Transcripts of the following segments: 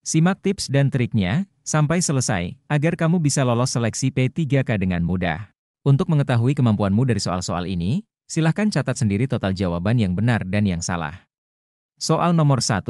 Simak tips dan triknya sampai selesai agar kamu bisa lolos seleksi P3K dengan mudah. Untuk mengetahui kemampuanmu dari soal-soal ini, silahkan catat sendiri total jawaban yang benar dan yang salah. Soal nomor 1.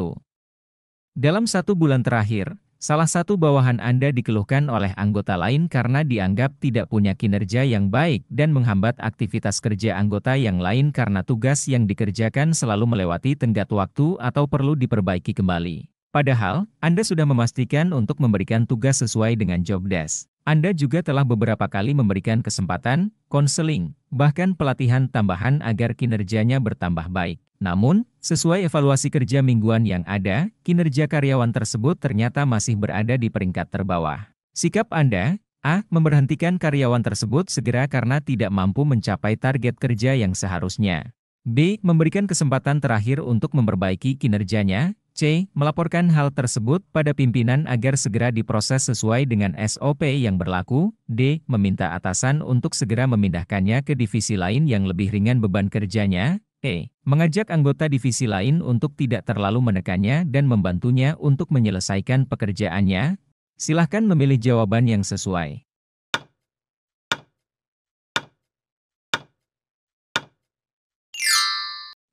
Dalam 1 bulan terakhir, salah satu bawahan Anda dikeluhkan oleh anggota lain karena dianggap tidak punya kinerja yang baik dan menghambat aktivitas kerja anggota yang lain karena tugas yang dikerjakan selalu melewati tenggat waktu atau perlu diperbaiki kembali. Padahal, Anda sudah memastikan untuk memberikan tugas sesuai dengan job desk. Anda juga telah beberapa kali memberikan kesempatan, konseling, bahkan pelatihan tambahan agar kinerjanya bertambah baik. Namun, sesuai evaluasi kerja mingguan yang ada, kinerja karyawan tersebut ternyata masih berada di peringkat terbawah. Sikap Anda, A. Memberhentikan karyawan tersebut segera karena tidak mampu mencapai target kerja yang seharusnya. B. Memberikan kesempatan terakhir untuk memperbaiki kinerjanya. C. Melaporkan hal tersebut pada pimpinan agar segera diproses sesuai dengan SOP yang berlaku. D. Meminta atasan untuk segera memindahkannya ke divisi lain yang lebih ringan beban kerjanya. E. Mengajak anggota divisi lain untuk tidak terlalu menekannya dan membantunya untuk menyelesaikan pekerjaannya. Silahkan memilih jawaban yang sesuai.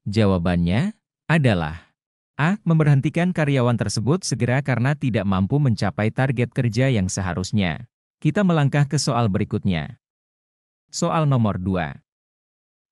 Jawabannya adalah A. Memberhentikan karyawan tersebut segera karena tidak mampu mencapai target kerja yang seharusnya. Kita melangkah ke soal berikutnya. Soal nomor 2.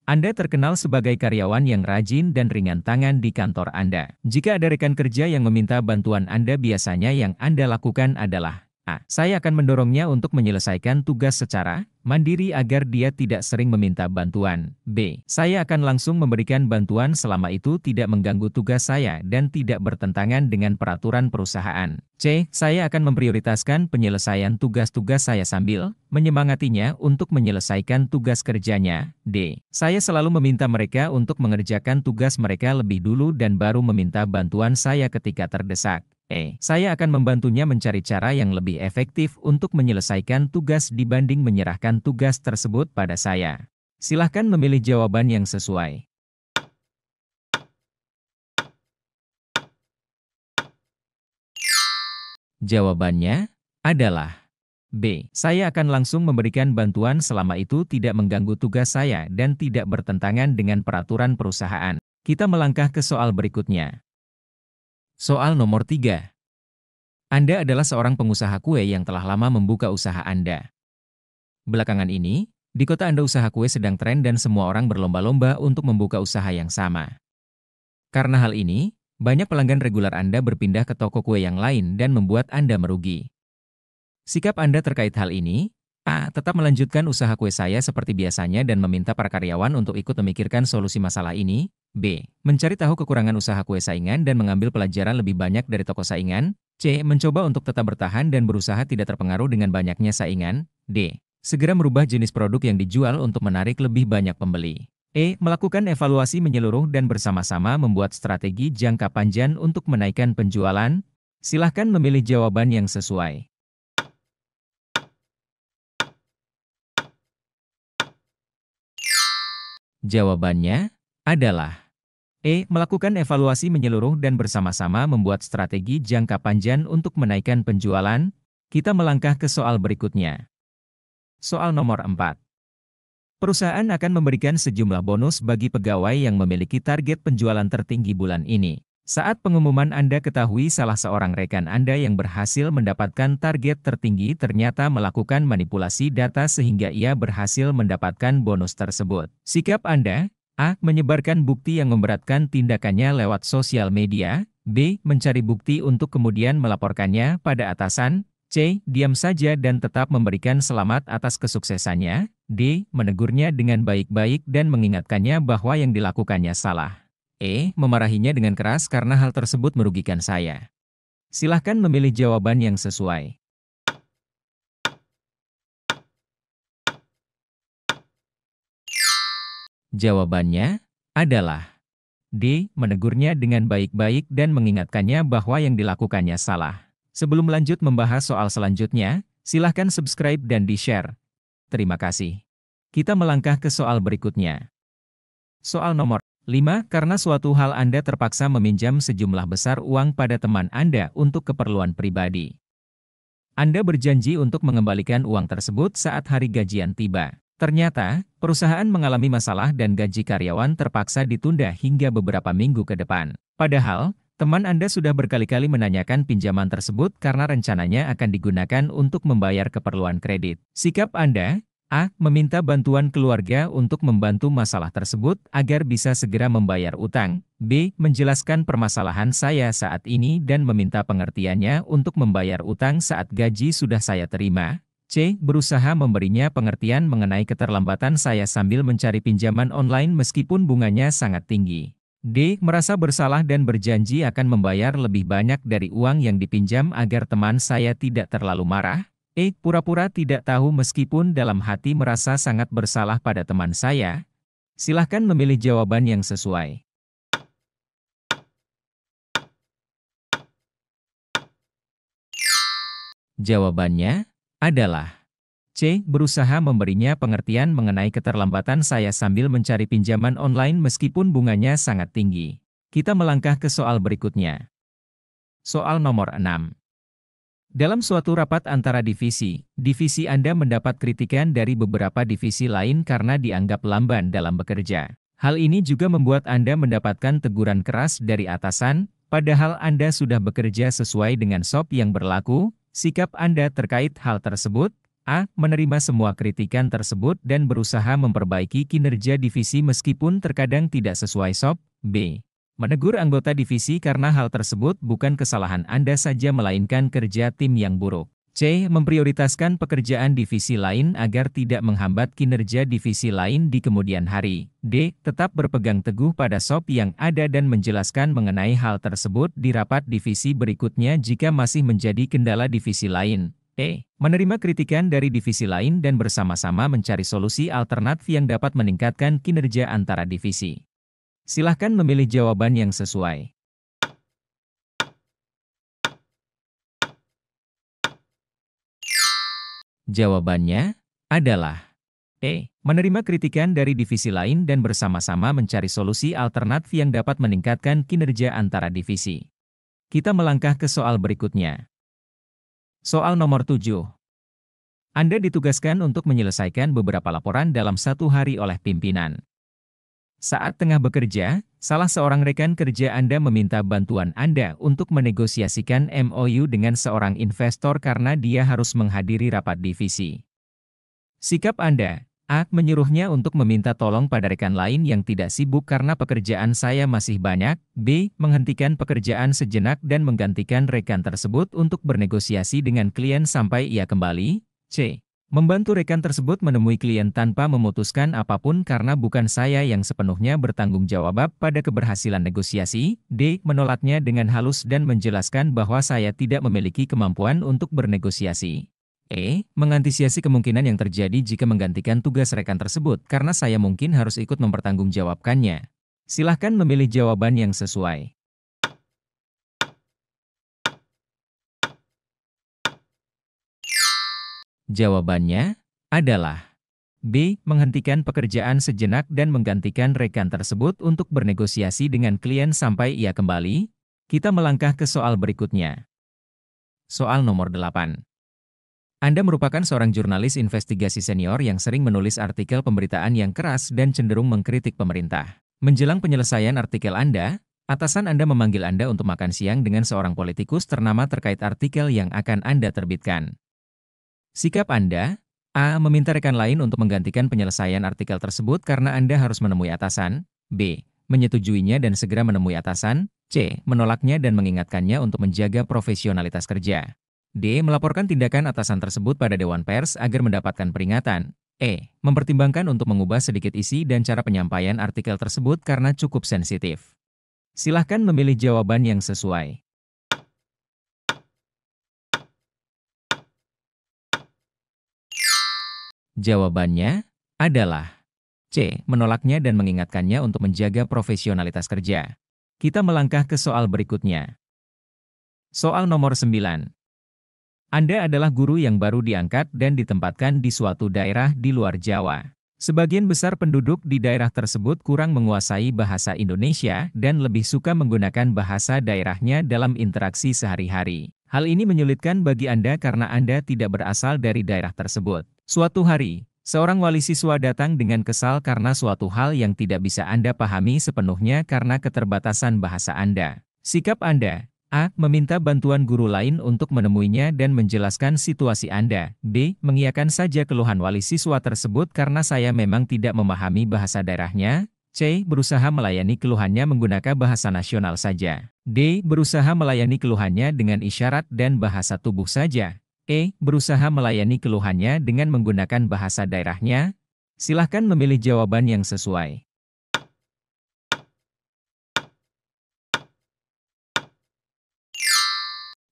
Anda terkenal sebagai karyawan yang rajin dan ringan tangan di kantor Anda. Jika ada rekan kerja yang meminta bantuan Anda, biasanya yang Anda lakukan adalah A. Saya akan mendorongnya untuk menyelesaikan tugas secara mandiri agar dia tidak sering meminta bantuan. B. Saya akan langsung memberikan bantuan selama itu tidak mengganggu tugas saya dan tidak bertentangan dengan peraturan perusahaan. C. Saya akan memprioritaskan penyelesaian tugas-tugas saya sambil menyemangatinya untuk menyelesaikan tugas kerjanya. D. Saya selalu meminta mereka untuk mengerjakan tugas mereka lebih dulu dan baru meminta bantuan saya ketika terdesak. E. Saya akan membantunya mencari cara yang lebih efektif untuk menyelesaikan tugas dibanding menyerahkan tugas tersebut pada saya. Silahkan memilih jawaban yang sesuai. Jawabannya adalah B. Saya akan langsung memberikan bantuan selama itu tidak mengganggu tugas saya dan tidak bertentangan dengan peraturan perusahaan. Kita melangkah ke soal berikutnya. Soal nomor 3. Anda adalah seorang pengusaha kue yang telah lama membuka usaha Anda. Belakangan ini, di kota Anda usaha kue sedang tren dan semua orang berlomba-lomba untuk membuka usaha yang sama. Karena hal ini, banyak pelanggan reguler Anda berpindah ke toko kue yang lain dan membuat Anda merugi. Sikap Anda terkait hal ini, A. Tetap melanjutkan usaha kue saya seperti biasanya dan meminta para karyawan untuk ikut memikirkan solusi masalah ini. B. Mencari tahu kekurangan usaha kue saingan dan mengambil pelajaran lebih banyak dari toko saingan. C. Mencoba untuk tetap bertahan dan berusaha tidak terpengaruh dengan banyaknya saingan. D. Segera merubah jenis produk yang dijual untuk menarik lebih banyak pembeli. E. Melakukan evaluasi menyeluruh dan bersama-sama membuat strategi jangka panjang untuk menaikkan penjualan. Silahkan memilih jawaban yang sesuai. Jawabannya adalah E. Melakukan evaluasi menyeluruh dan bersama-sama membuat strategi jangka panjang untuk menaikkan penjualan. Kita melangkah ke soal berikutnya. Soal nomor 4. Perusahaan akan memberikan sejumlah bonus bagi pegawai yang memiliki target penjualan tertinggi bulan ini. Saat pengumuman Anda ketahui salah seorang rekan Anda yang berhasil mendapatkan target tertinggi ternyata melakukan manipulasi data sehingga ia berhasil mendapatkan bonus tersebut. Sikap Anda, A. Menyebarkan bukti yang memberatkan tindakannya lewat sosial media. B. Mencari bukti untuk kemudian melaporkannya pada atasan. C. Diam saja dan tetap memberikan selamat atas kesuksesannya. D. Menegurnya dengan baik-baik dan mengingatkannya bahwa yang dilakukannya salah. E. Memarahinya dengan keras karena hal tersebut merugikan saya. Silahkan memilih jawaban yang sesuai. Jawabannya adalah D. Menegurnya dengan baik-baik dan mengingatkannya bahwa yang dilakukannya salah. Sebelum lanjut membahas soal selanjutnya, silahkan subscribe dan di-share. Terima kasih. Kita melangkah ke soal berikutnya. Soal nomor 5. Karena suatu hal Anda terpaksa meminjam sejumlah besar uang pada teman Anda untuk keperluan pribadi. Anda berjanji untuk mengembalikan uang tersebut saat hari gajian tiba. Ternyata, perusahaan mengalami masalah dan gaji karyawan terpaksa ditunda hingga beberapa minggu ke depan. Padahal, teman Anda sudah berkali-kali menanyakan pinjaman tersebut karena rencananya akan digunakan untuk membayar keperluan kredit. Sikap Anda: A. Meminta bantuan keluarga untuk membantu masalah tersebut agar bisa segera membayar utang. B. Menjelaskan permasalahan saya saat ini dan meminta pengertiannya untuk membayar utang saat gaji sudah saya terima. C. Berusaha memberinya pengertian mengenai keterlambatan saya sambil mencari pinjaman online meskipun bunganya sangat tinggi. D. Merasa bersalah dan berjanji akan membayar lebih banyak dari uang yang dipinjam agar teman saya tidak terlalu marah. E. Pura-pura tidak tahu meskipun dalam hati merasa sangat bersalah pada teman saya. Silahkan memilih jawaban yang sesuai. Jawabannya adalah C. Berusaha memberinya pengertian mengenai keterlambatan saya sambil mencari pinjaman online meskipun bunganya sangat tinggi. Kita melangkah ke soal berikutnya. Soal nomor 6. Dalam suatu rapat antara divisi Anda mendapat kritikan dari beberapa divisi lain karena dianggap lamban dalam bekerja. Hal ini juga membuat Anda mendapatkan teguran keras dari atasan, padahal Anda sudah bekerja sesuai dengan SOP yang berlaku. Sikap Anda terkait hal tersebut: A. Menerima semua kritikan tersebut dan berusaha memperbaiki kinerja divisi meskipun terkadang tidak sesuai SOP. B. Menegur anggota divisi karena hal tersebut bukan kesalahan Anda saja melainkan kerja tim yang buruk. C. Memprioritaskan pekerjaan divisi lain agar tidak menghambat kinerja divisi lain di kemudian hari. D. Tetap berpegang teguh pada SOP yang ada dan menjelaskan mengenai hal tersebut di rapat divisi berikutnya jika masih menjadi kendala divisi lain. E. Menerima kritikan dari divisi lain dan bersama-sama mencari solusi alternatif yang dapat meningkatkan kinerja antara divisi. Silahkan memilih jawaban yang sesuai. Jawabannya adalah E. Menerima kritikan dari divisi lain dan bersama-sama mencari solusi alternatif yang dapat meningkatkan kinerja antara divisi. Kita melangkah ke soal berikutnya. Soal nomor 7. Anda ditugaskan untuk menyelesaikan beberapa laporan dalam satu hari oleh pimpinan. Saat tengah bekerja, salah seorang rekan kerja Anda meminta bantuan Anda untuk menegosiasikan MOU dengan seorang investor karena dia harus menghadiri rapat divisi. Sikap Anda: A. Menyuruhnya untuk meminta tolong pada rekan lain yang tidak sibuk karena pekerjaan saya masih banyak. B. Menghentikan pekerjaan sejenak dan menggantikan rekan tersebut untuk bernegosiasi dengan klien sampai ia kembali. C. Membantu rekan tersebut menemui klien tanpa memutuskan apapun karena bukan saya yang sepenuhnya bertanggung jawab pada keberhasilan negosiasi. D. Menolaknya dengan halus dan menjelaskan bahwa saya tidak memiliki kemampuan untuk bernegosiasi. E. Mengantisipasi kemungkinan yang terjadi jika menggantikan tugas rekan tersebut karena saya mungkin harus ikut mempertanggungjawabkannya. Silahkan memilih jawaban yang sesuai. Jawabannya adalah B. Menghentikan pekerjaan sejenak dan menggantikan rekan tersebut untuk bernegosiasi dengan klien sampai ia kembali. Kita melangkah ke soal berikutnya. Soal nomor 8. Anda merupakan seorang jurnalis investigasi senior yang sering menulis artikel pemberitaan yang keras dan cenderung mengkritik pemerintah. Menjelang penyelesaian artikel Anda, atasan Anda memanggil Anda untuk makan siang dengan seorang politikus ternama terkait artikel yang akan Anda terbitkan. Sikap Anda: A. Meminta rekan lain untuk menggantikan penyelesaian artikel tersebut karena Anda harus menemui atasan. B. Menyetujuinya dan segera menemui atasan. C. Menolaknya dan mengingatkannya untuk menjaga profesionalitas kerja. D. Melaporkan tindakan atasan tersebut pada Dewan Pers agar mendapatkan peringatan. E. Mempertimbangkan untuk mengubah sedikit isi dan cara penyampaian artikel tersebut karena cukup sensitif. Silahkan memilih jawaban yang sesuai. Jawabannya adalah C. Menolaknya dan mengingatkannya untuk menjaga profesionalitas kerja. Kita melangkah ke soal berikutnya. Soal nomor 9. Anda adalah guru yang baru diangkat dan ditempatkan di suatu daerah di luar Jawa. Sebagian besar penduduk di daerah tersebut kurang menguasai bahasa Indonesia dan lebih suka menggunakan bahasa daerahnya dalam interaksi sehari-hari. Hal ini menyulitkan bagi Anda karena Anda tidak berasal dari daerah tersebut. Suatu hari, seorang wali siswa datang dengan kesal karena suatu hal yang tidak bisa Anda pahami sepenuhnya karena keterbatasan bahasa Anda. Sikap Anda: A. Meminta bantuan guru lain untuk menemuinya dan menjelaskan situasi Anda. B. Mengiyakan saja keluhan wali siswa tersebut karena saya memang tidak memahami bahasa daerahnya. C. Berusaha melayani keluhannya menggunakan bahasa nasional saja. D. Berusaha melayani keluhannya dengan isyarat dan bahasa tubuh saja. E. Berusaha melayani keluhannya dengan menggunakan bahasa daerahnya. Silahkan memilih jawaban yang sesuai.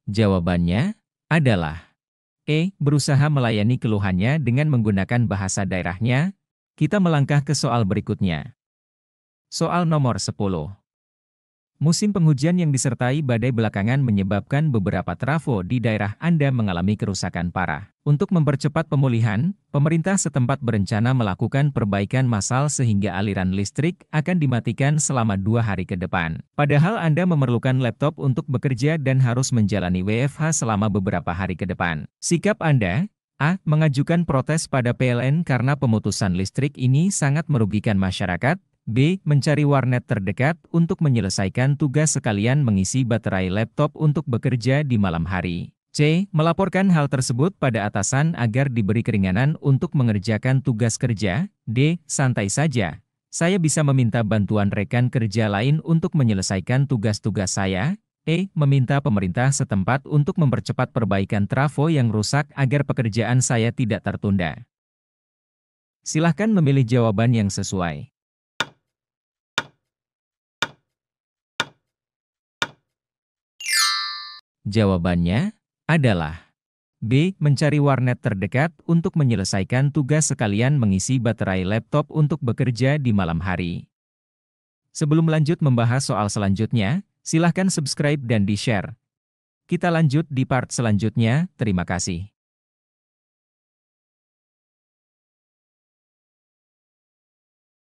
Jawabannya adalah E. Berusaha melayani keluhannya dengan menggunakan bahasa daerahnya. Kita melangkah ke soal berikutnya. Soal nomor 10. Musim penghujan yang disertai badai belakangan menyebabkan beberapa trafo di daerah Anda mengalami kerusakan parah. Untuk mempercepat pemulihan, pemerintah setempat berencana melakukan perbaikan massal sehingga aliran listrik akan dimatikan selama 2 hari ke depan. Padahal Anda memerlukan laptop untuk bekerja dan harus menjalani WFH selama beberapa hari ke depan. Sikap Anda: A. Mengajukan protes pada PLN karena pemutusan listrik ini sangat merugikan masyarakat. B. Mencari warnet terdekat untuk menyelesaikan tugas sekalian mengisi baterai laptop untuk bekerja di malam hari. C. Melaporkan hal tersebut pada atasan agar diberi keringanan untuk mengerjakan tugas kerja. D. Santai saja. Saya bisa meminta bantuan rekan kerja lain untuk menyelesaikan tugas-tugas saya. E. Meminta pemerintah setempat untuk mempercepat perbaikan trafo yang rusak agar pekerjaan saya tidak tertunda. Silahkan memilih jawaban yang sesuai. Jawabannya adalah B. Mencari warnet terdekat untuk menyelesaikan tugas sekalian mengisi baterai laptop untuk bekerja di malam hari. Sebelum lanjut membahas soal selanjutnya, silahkan subscribe dan di-share. Kita lanjut di part selanjutnya, terima kasih.